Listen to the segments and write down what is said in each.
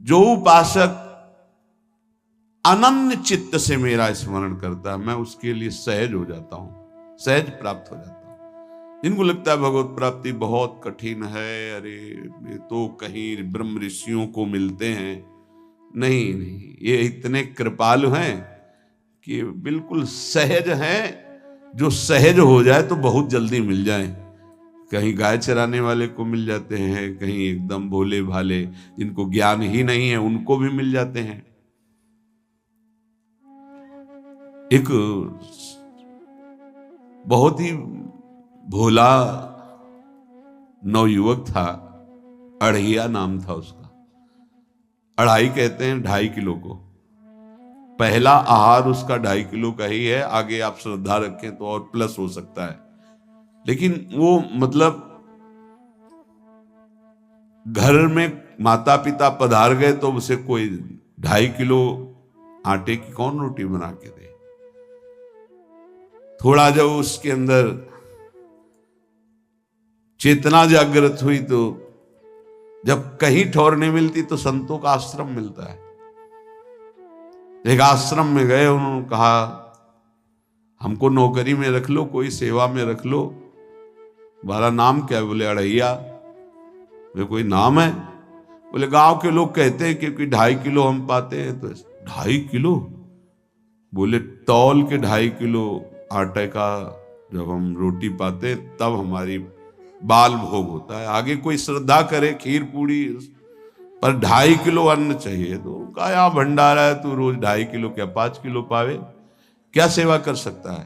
जो उपासक अनन्य चित्त से मेरा स्मरण करता है, मैं उसके लिए सहज हो जाता हूं, सहज प्राप्त हो जाता हूं। जिनको लगता है भगवत प्राप्ति बहुत कठिन है, अरे ये तो कहीं ब्रह्म ऋषियों को मिलते हैं, नहीं नहीं, ये इतने कृपालु हैं कि बिल्कुल सहज हैं। जो सहज हो जाए तो बहुत जल्दी मिल जाए। कहीं गाय चराने वाले को मिल जाते हैं, कहीं एकदम भोले भाले जिनको ज्ञान ही नहीं है उनको भी मिल जाते हैं। एक बहुत ही भोला नवयुवक था, अढ़िया नाम था उसका। अढ़ाई कहते हैं 2.5 किलो को। पहला आहार उसका 2.5 किलो का ही है, आगे आप श्रद्धा रखें तो और प्लस हो सकता है। लेकिन वो मतलब घर में माता पिता पधार गए तो उसे कोई 2.5 किलो आटे की कौन रोटी बना के दे। थोड़ा जब उसके अंदर चेतना जागृत हुई तो जब कहीं ठौर नहीं मिलती तो संतों का आश्रम मिलता है। एक आश्रम में गए, उन्होंने कहा हमको नौकरी में रख लो, कोई सेवा में रख लो, तुम्हारा नाम क्या है? बोले अढ़ैया। बोले कोई नाम है? बोले गांव के लोग कहते हैं क्योंकि 2.5 किलो हम पाते हैं। तो 2.5 किलो? बोले तौल के 2.5 किलो आटे का जब हम रोटी पाते तब हमारी बाल भोग होता है, आगे कोई श्रद्धा करे खीर पूड़ी, पर 2.5 किलो अन्न चाहिए। तो कहा यहाँ भंडारा है, तू रोज 2.5 किलो क्या 5 किलो पावे, क्या सेवा कर सकता है?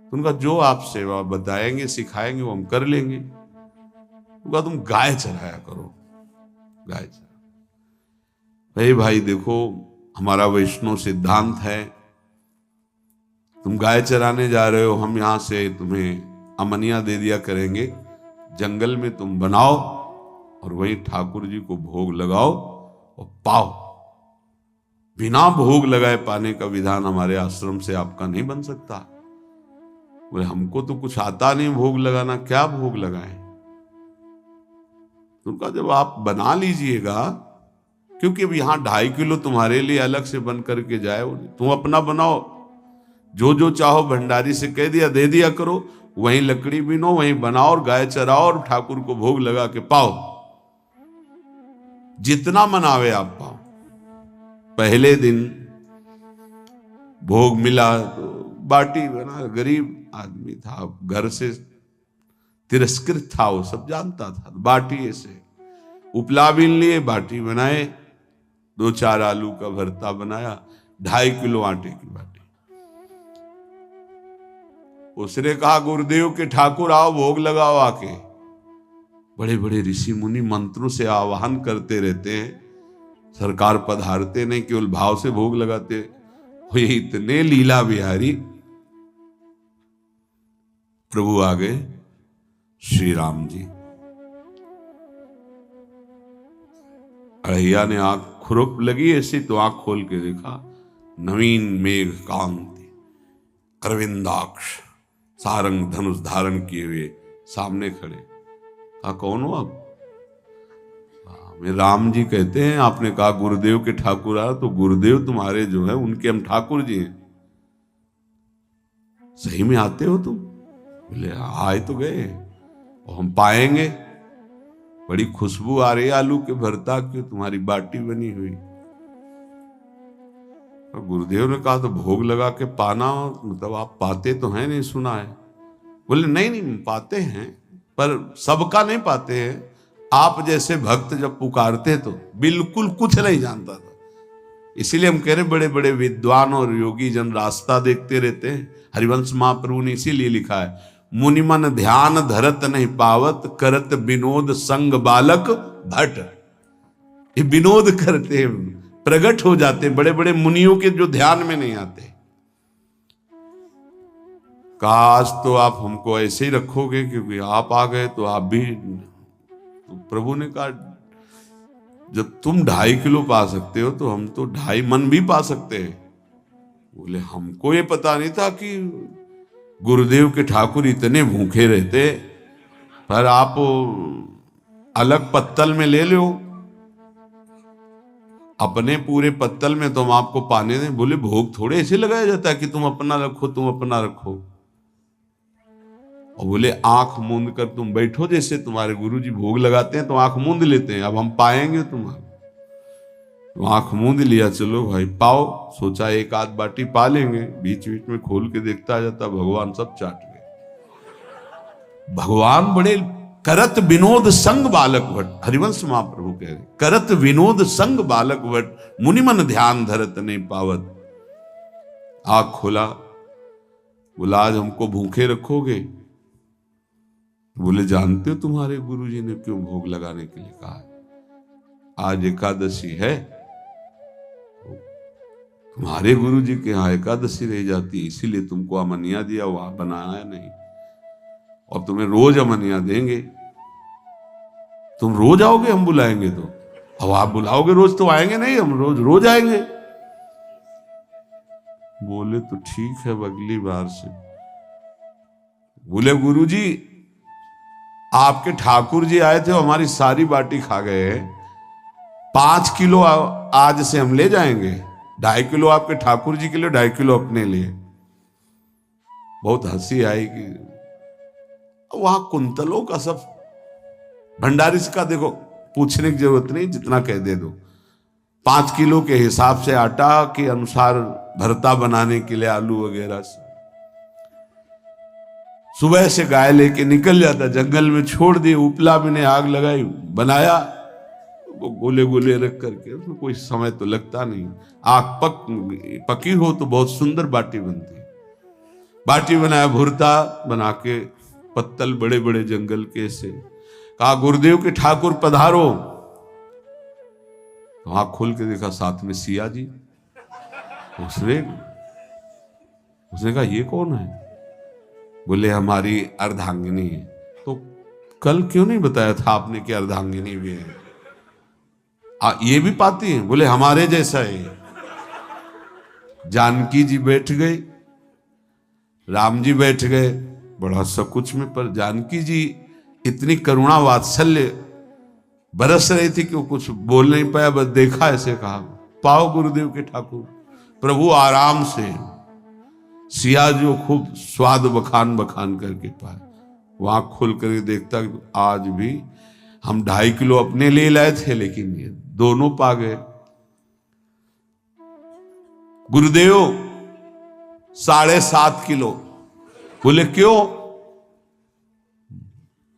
तो उनका जो आप सेवा बताएंगे सिखाएंगे वो हम कर लेंगे। उनका तुम गाय चराया करो, गाय चरा। भाई देखो, हमारा वैष्णव सिद्धांत है, तुम गाय चराने जा रहे हो, हम यहां से तुम्हें अमनिया दे दिया करेंगे, जंगल में तुम बनाओ और वहीं ठाकुर जी को भोग लगाओ और पाओ। बिना भोग लगाए पाने का विधान हमारे आश्रम से आपका नहीं बन सकता। बोले हमको तो कुछ आता नहीं भोग लगाना, क्या भोग लगाएं? तो उनका जब आप बना लीजिएगा, क्योंकि अब यहां 2.5 किलो तुम्हारे लिए अलग से बन करके जाए, तुम अपना बनाओ, जो जो चाहो भंडारी से कह दिया दे दिया करो, वहीं लकड़ी बीनो, वहीं बनाओ और गाय चराओ और ठाकुर को भोग लगा के पाओ। जितना मनावे आप पाओ। पहले दिन भोग मिला तो बाटी बना, गरीब आदमी था, घर से तिरस्कृत था, वो सब जानता था। बाटी ऐसे उपला बीन लिए, बाटी बनाए, 2-4 आलू का भरता बनाया, 2.5 किलो आटे की बाटी। उसने कहा गुरुदेव के ठाकुर आओ भोग लगाओ आके। बड़े बड़े ऋषि मुनि मंत्रों से आवाहन करते रहते हैं, सरकार पधारते नहीं, केवल भाव से भोग लगाते। वो इतने लीला बिहारी प्रभु आ गए, श्री राम जी। अढ़ैया ने आंख खुरप लगी ऐसी तो आंख खोल के देखा, नवीन मेघ कांति, अरविंदाक्ष, सारंग धनुष धारण किए हुए सामने खड़े। कहा कौन हो आप? मैं राम जी कहते हैं, आपने कहा गुरुदेव के ठाकुर आ, तो गुरुदेव तुम्हारे जो है उनके हम ठाकुर जी हैं। सही में आते हो तुम? बोले आए तो गए और हम पाएंगे। बड़ी खुशबू आ रही है आलू के भरता की, तुम्हारी बाटी बनी हुई। तो गुरुदेव ने कहा तो भोग लगा के पाना, मतलब आप पाते तो हैं? नहीं सुना है। बोले नहीं नहीं पाते हैं, पर सबका नहीं पाते हैं। आप जैसे भक्त जब पुकारते तो बिल्कुल कुछ नहीं जानता था। इसीलिए हम कह रहे बड़े बड़े विद्वान और योगी जन रास्ता देखते रहते हैं। हरिवंश महाप्रभु ने इसीलिए लिखा है, मुनिमन ध्यान धरत नहीं पावत, करत विनोद संग बालक भट। ये विनोद करते हैं, प्रकट हो जाते बड़े बड़े मुनियों के जो ध्यान में नहीं आते। काश तो आप हमको ऐसे ही रखोगे, क्योंकि आप आ गए तो आप भी। तो प्रभु ने कहा जब तुम 2.5 किलो पा सकते हो तो हम तो 2.5 मन भी पा सकते हैं। बोले हमको ये पता नहीं था कि गुरुदेव के ठाकुर इतने भूखे रहते, पर आप अलग पत्तल में ले लो। अपने पूरे पत्तल में तुम आपको पाने दें। बोले भोग थोड़े ऐसे लगाया जाता है कि तुम अपना रखो, तुम अपना रखो। और बोले आंख मूंद कर तुम बैठो, जैसे तुम्हारे गुरुजी भोग लगाते हैं तो आंख मूंद लेते हैं, अब हम पाएंगे तुम्हारा। तो आंख मूंद लिया, चलो भाई पाओ। सोचा एक आध बाटी पा लेंगे, बीच बीच में खोल के देखता जाता, भगवान सब चाट गए। भगवान बड़े करत विनोद संग बालक भट, हरिवंश महाप्रभु कह रहे, करत विनोद संग बालक भट, मुनि मन ध्यान धरत नहीं पावत। आंख खोला, बोला आज हमको भूखे रखोगे? बोले जानते हो तुम्हारे गुरुजी ने क्यों भोग लगाने के लिए कहा है? आज एकादशी है, तुम्हारे गुरुजी के यहाँ एकादशी रह जाती, इसीलिए तुमको अमनिया दिया, वहां बनाया नहीं। और तुम्हें रोज अमनिया देंगे। तुम रोज आओगे, हम बुलाएंगे तो? अब आप बुलाओगे रोज तो आएंगे नहीं, हम रोज रोज आएंगे। बोले तो ठीक है, अगली बार से। बोले गुरुजी आपके ठाकुर जी आए थे, हमारी सारी बाटी खा गए, 5 किलो आज से हम ले जाएंगे, 2.5 किलो आपके ठाकुर जी के लिए, 2.5 किलो अपने लिए। बहुत हंसी आई कि वहां कुंतलों का सब भंडारी का देखो, पूछने की जरूरत नहीं, जितना कह दे दो। 5 किलो के हिसाब से आटा के अनुसार भरता बनाने के लिए आलू वगैरह से सुबह से गाय लेके निकल जाता, जंगल में छोड़ दिए, उपला में ने आग लगाई, बनाया, वो गोले गोले रख करके, उसमें कोई समय तो लगता नहीं। आग पकी हो तो बहुत सुंदर बाटी बनती। बाटी बनाया, भुरता बना के, पत्तल बड़े बड़े जंगल के से। कहा गुरुदेव के ठाकुर पधारो। तो आंख खोल के देखा साथ में सिया जी। उसने कहा ये कौन है? बोले हमारी अर्धांगिनी है। तो कल क्यों नहीं बताया था आपने कि अर्धांगिनी भी है? ये भी पाती है? बोले हमारे जैसा है। जानकी जी बैठ गई, राम जी बैठ गए, बड़ा सकुच में, पर जानकी जी इतनी करुणा वात्सल्य बरस रही थी कि वो कुछ बोल नहीं पाया, बस देखा, ऐसे कहा पाओ गुरुदेव के ठाकुर। प्रभु आराम से, सिया जो खूब स्वाद बखान बखान करके पाए। वहां खोल कर देखता आज भी हम 2.5 किलो अपने लिए लाए थे, लेकिन ये दोनों पा गए। गुरुदेव 7.5 किलो। बोले क्यों?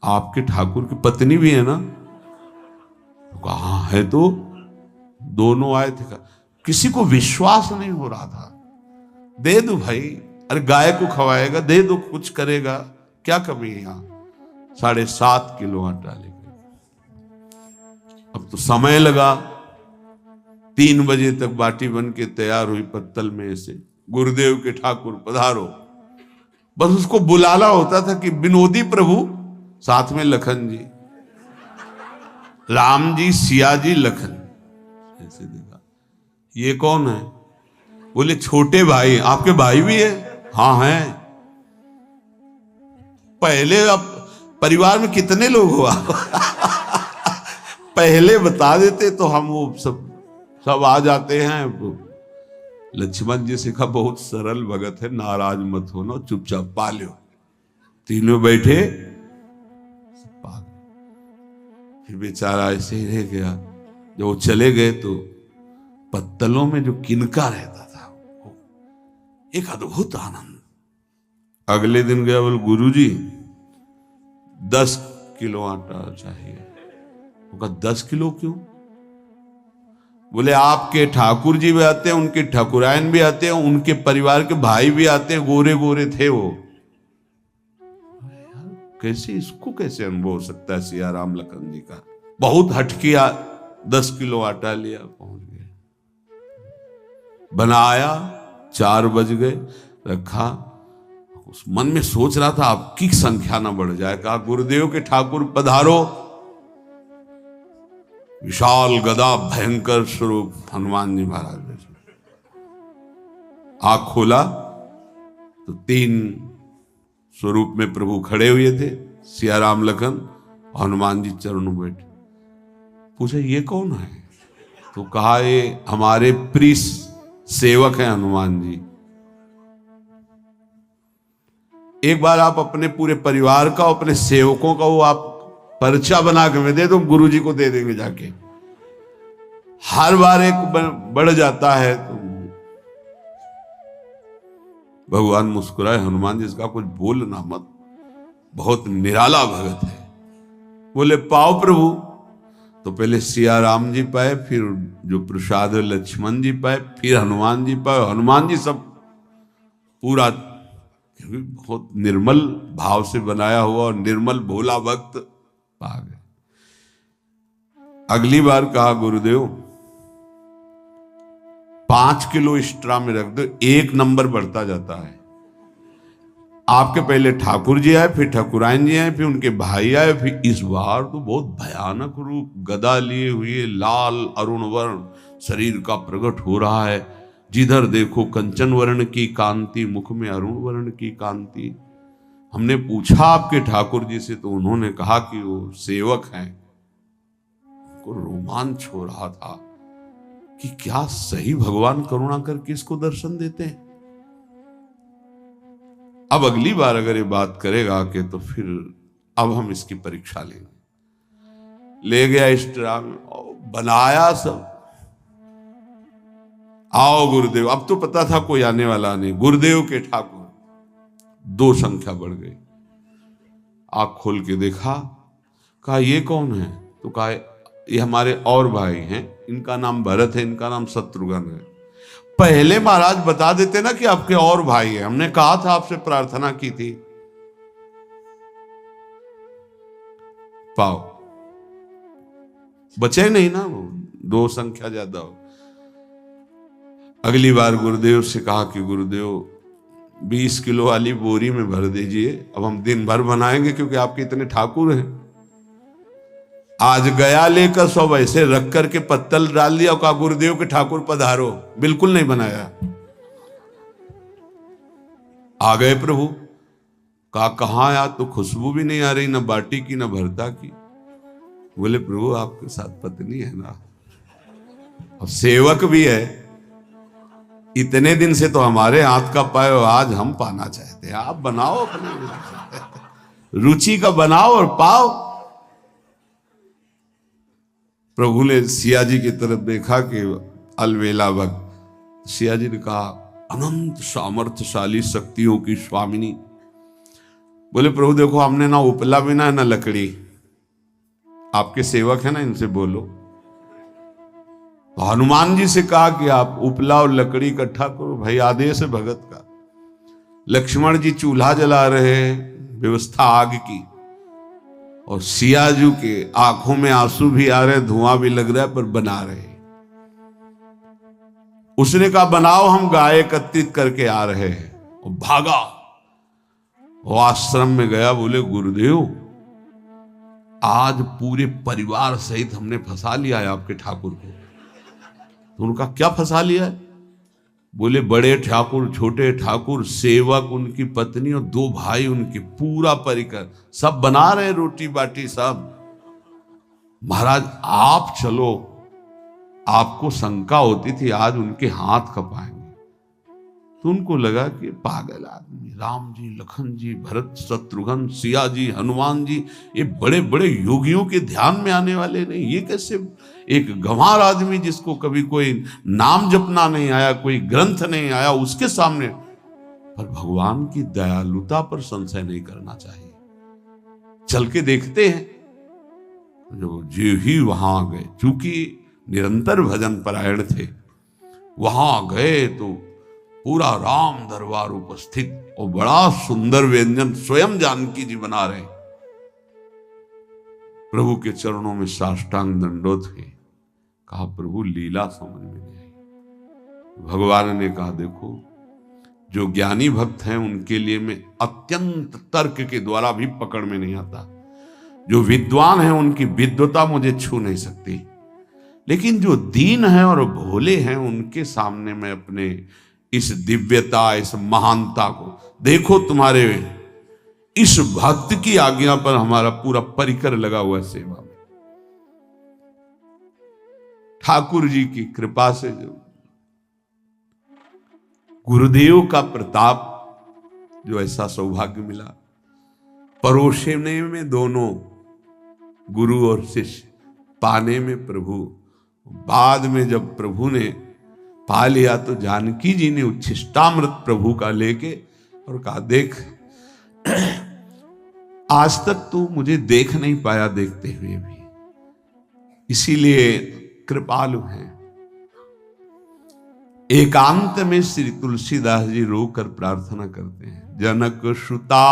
आपके ठाकुर की पत्नी भी है ना? कहा है, तो दोनों आए थे। किसी को विश्वास नहीं हो रहा था। दे दो भाई, अरे गाय को खवाएगा, दे दो, कुछ करेगा, क्या कमी है यहां? 7.5 किलो आटा ले गए। अब तो समय लगा, 3 बजे तक बाटी बन के तैयार हुई पत्तल में से। गुरुदेव के ठाकुर पधारो। बस उसको बुलाना होता था कि विनोदी प्रभु, साथ में लखन जी, राम जी, सिया जी, लखन। ऐसे देखा, ये कौन है? बोले छोटे भाई। आपके भाई भी है? हाँ है। पहले अब परिवार में कितने लोग हो आप? पहले बता देते तो हम वो सब आ जाते हैं। लक्ष्मण जी से कहा बहुत सरल भगत है, नाराज मत होना, चुपचाप पा लो। तीनों बैठे, फिर बेचारा ऐसे ही रह गया। जब वो चले गए तो पत्तलों में जो किनका रहता था, एक अद्भुत आनंद। अगले दिन गया, बोले गुरुजी 10 किलो आटा चाहिए। वो कहा 10 किलो क्यों? बोले आपके ठाकुर जी भी आते हैं, उनके ठाकुरायन भी आते हैं, उनके परिवार के भाई भी आते हैं, गोरे गोरे थे वो। कैसे, इसको कैसे अनुभव हो सकता है? सिया राम लखन जी का बहुत हट किया। 10 किलो आटा लिया, पहुंच गए, बनाया, 4 बज गए, रखा। उस मन में सोच रहा था आपकी संख्या ना बढ़ जाए। कहा गुरुदेव के ठाकुर पधारो। विशाल गदा, भयंकर स्वरूप हनुमान जी महाराज ने। आंख खोला तो 3 स्वरूप में प्रभु खड़े हुए थे, सिया राम लखन, हनुमान जी चरणों बैठे। पूछा ये कौन है? तो कहा ये हमारे प्रिय सेवक हैं हनुमान जी। एक बार आप अपने पूरे परिवार का, अपने सेवकों का वो आप पर्चा बना के दे दो, गुरु जी को दे देंगे जाके। हर बार एक बढ़ जाता है तो भगवान मुस्कुराए, हनुमान जी इसका कुछ बोलना मत, बहुत निराला भगत है। बोले पाओ प्रभु। तो पहले सिया राम जी पाए, फिर जो प्रसाद लक्ष्मण जी पाए, फिर हनुमान जी पाए। हनुमान जी सब पूरा बहुत निर्मल भाव से बनाया हुआ और निर्मल भोला भक्त पा गए। अगली बार कहा गुरुदेव 5 किलो एक्स्ट्रा में रख दो, 1 नंबर बढ़ता जाता है। आपके पहले ठाकुर जी आए, फिर ठाकुरायन जी आए, फिर उनके भाई आए, फिर इस बार तो बहुत भयानक रूप, गदा लिए हुए, लाल अरुण वर्ण शरीर का प्रकट हो रहा है। जिधर देखो कंचन वर्ण की कांति, मुख में अरुण वर्ण की कांति। हमने पूछा आपके ठाकुर जी से तो उन्होंने कहा कि वो सेवक हैं। उनको रोमांच हो रहा था कि क्या सही भगवान करुणा करके इसको दर्शन देते हैं। अब अगली बार अगर ये बात करेगा कि तो फिर अब हम इसकी परीक्षा लेंगे। ले गया एक्स्ट्रा में, बनाया सब। आओ गुरुदेव। अब तो पता था कोई आने वाला नहीं। गुरुदेव के ठाकुर 2 संख्या बढ़ गई। आंख खोल के देखा, कहा ये कौन है? तो कहा ये हमारे और भाई हैं, इनका नाम भरत है, इनका नाम शत्रुघ्न है। पहले महाराज बता देते ना कि आपके और भाई हैं, हमने कहा था, आपसे प्रार्थना की थी। पाओ बचे नहीं ना, वो 2 संख्या ज्यादा हो। अगली बार गुरुदेव से कहा कि गुरुदेव 20 किलो वाली बोरी में भर दीजिए, अब हम दिन भर बनाएंगे क्योंकि आपके इतने ठाकुर हैं। आज गया लेकर सब ऐसे रख करके पत्तल डाल दिया और कहा गुरुदेव के ठाकुर पधारो। बिल्कुल नहीं बनाया। आ गए प्रभु। कहा कहां यार, तो खुशबू भी नहीं आ रही, ना बाटी की ना भरता की। बोले प्रभु आपके साथ पत्नी है ना, और सेवक भी है, इतने दिन से तो हमारे हाथ का पाए, आज हम पाना चाहते हैं। आप बनाओ, अपने रुचि का बनाओ और पाओ। प्रभु ने सिया जी की तरफ देखा कि अलवेला भक्त। सिया जी ने कहा अनंत सामर्थ्यशाली शक्तियों की स्वामिनी। बोले प्रभु देखो, हमने ना उपला बिना है ना लकड़ी, आपके सेवक है ना, इनसे बोलो। तो हनुमान जी से कहा कि आप उपला और लकड़ी इकट्ठा करो, भाई आदेश है भगत का। लक्ष्मण जी चूल्हा जला रहे हैं, व्यवस्था आग की, और सियाजू के आंखों में आंसू भी आ रहे, धुआं भी लग रहा है, पर बना रहे। उसने कहा बनाओ, हम गाय एकत्रित करके आ रहे हैं। और भागा, वो आश्रम में गया। बोले गुरुदेव आज पूरे परिवार सहित हमने फंसा लिया है आपके ठाकुर को। तो उनका क्या फंसा लिया है? बोले बड़े ठाकुर, छोटे ठाकुर, सेवक, उनकी पत्नी और 2 भाई उनके, पूरा परिकर, सब बना रहे रोटी बाटी सब। महाराज आप चलो, आपको शंका होती थी आज उनके हाथ कपाएंगे। तो उनको लगा कि पागल आदमी, राम जी, लखन जी, भरत, शत्रुघ्न, सिया जी, हनुमान जी, ये बड़े बड़े योगियों के ध्यान में आने वाले नहीं, ये कैसे एक गंवार आदमी जिसको कभी कोई नाम जपना नहीं आया, कोई ग्रंथ नहीं आया, उसके सामने। पर भगवान की दयालुता पर संशय नहीं करना चाहिए। चल के देखते हैं। जो जी ही वहां गए, चूंकि निरंतर भजन परायण थे, वहां गए तो पूरा राम दरबार उपस्थित, और बड़ा सुंदर व्यंजन स्वयं जानकी जी बना रहे। प्रभु के चरणों में साष्टांग दंडोत है। कहा प्रभु लीला समझ में नहीं आई। भगवान ने कहा देखो, जो ज्ञानी भक्त हैं उनके लिए मैं अत्यंत तर्क के द्वारा भी पकड़ में नहीं आता। जो विद्वान हैं उनकी विद्वता मुझे छू नहीं सकती, लेकिन जो दीन हैं और भोले हैं उनके सामने मैं अपने इस दिव्यता, इस महानता को देखो। तुम्हारे इस भक्त की आज्ञा पर हमारा पूरा परिकर लगा हुआ है सेवा में। ठाकुर जी की कृपा से जो गुरुदेव का प्रताप, जो ऐसा सौभाग्य मिला, परोसने में दोनों गुरु और शिष्य, पाने में प्रभु। बाद में जब प्रभु ने पा लिया तो जानकी जी ने उच्छिष्टामृत प्रभु का लेके और कहा, देख आज तक तू मुझे देख नहीं पाया देखते हुए भी, इसीलिए कृपालु हैं। एकांत में श्री तुलसीदास जी रोकर प्रार्थना करते हैं, जनक सुता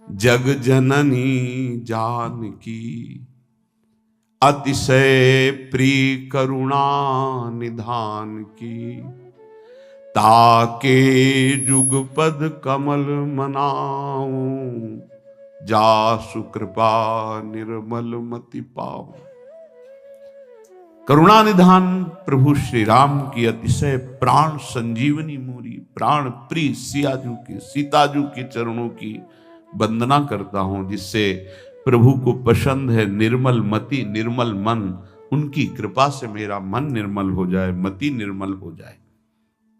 जग जननी जानकी, अतिशय प्रिय करुणा निधान की, ताके जुगपद कमल मनाऊं, जासु कृपा निर्मल मति पाऊं। करुणा निधान प्रभु श्री राम की अतिशय प्राण संजीवनी मूरी, प्राण प्रिय सियाजू की, सीताजू के चरणों की वंदना करता हूं, जिससे प्रभु को पसंद है निर्मल मति निर्मल मन। उनकी कृपा से मेरा मन निर्मल हो जाए, मति निर्मल हो जाए,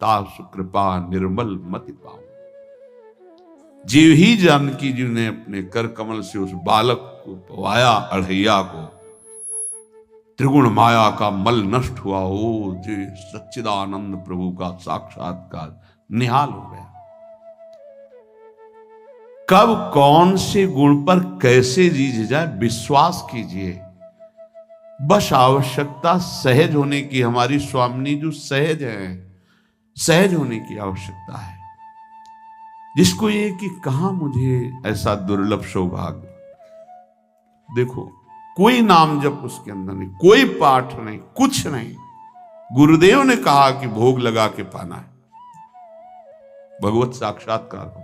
तासु कृपा निर्मल मति पाऊं। जीव ही जानकी जी ने अपने कर कमल से उस बालक को पवाया, अढ़ैया को, त्रिगुण माया का मल नष्ट हुआ। ओ जी सच्चिदानंद प्रभु का साक्षात्कार निहाल हो गया। कब कौन से गुण पर कैसे जीज जाए विश्वास कीजिए, बस आवश्यकता सहज होने की। हमारी स्वामिनी जो सहज है, सहज होने की आवश्यकता है। जिसको ये कि कहां मुझे ऐसा दुर्लभ सौभाग्य, देखो कोई नाम जप उसके अंदर नहीं, कोई पाठ नहीं, कुछ नहीं। गुरुदेव ने कहा कि भोग लगा के पाना है, भगवत साक्षात्कार हो।